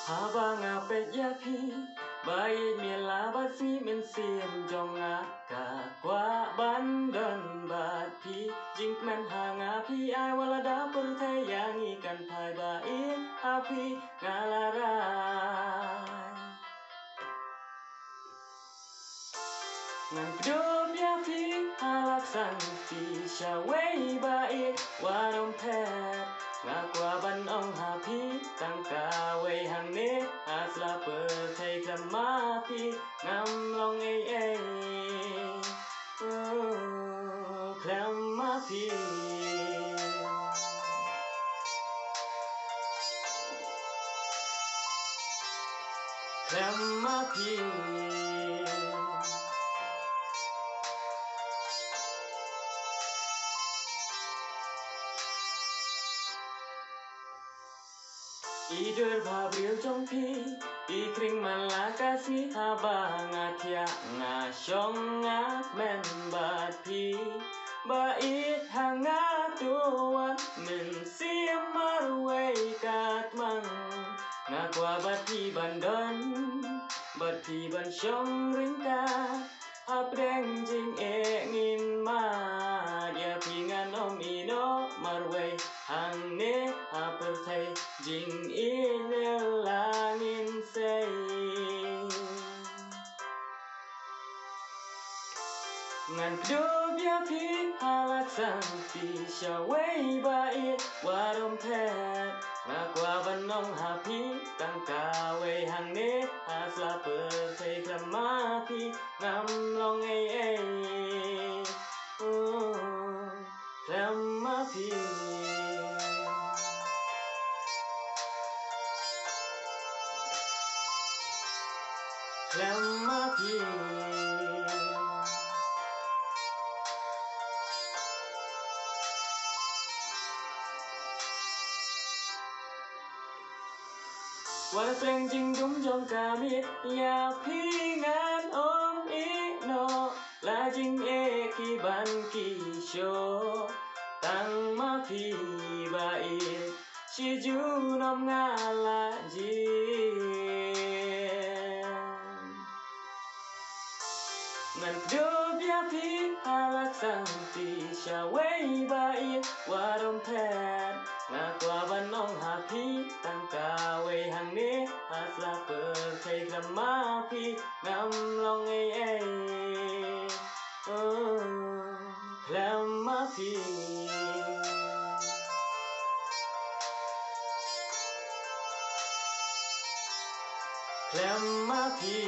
Habang apet yapi Baik miela bat fi men sim jong aka Kwa bandon bat pi Jing men hanga pi ai walada pertai yang ikan pai baik api ngalarai Ngan kedom yapi halak sang ti syawai baik warom pet Ngakwa ban ong hapi tang kawai hang ne asla pertai klamapi ngam long klamapi klamapi Idur babril jongpi Ikring malakasi habang atia Ngasyong men bat pi Bait hanga tuan men siam marway katmang Ngakwa bat pi bandon Bat pi ban syong ringka Apdeng jing ngin ma Dia pingan om ino marway hang ne apertai jing langin say Ngan kedua biapi halak sang ti syawai bait warom pet Ngakwa banong hapi tang kawai hang ne asla pertai klamapi ngam long klamapi klamapi Wala seng jing dum jong kamit ya pingan om ino la jing ki ban ki sho tang ma pi bait si ju nom ngala jin Ngan kedua biapi halak sang ti syawai bait warom pet Ngakwa banong hapi tang kawai hang ne asla pertai klamapi ngam long klamapi klamapi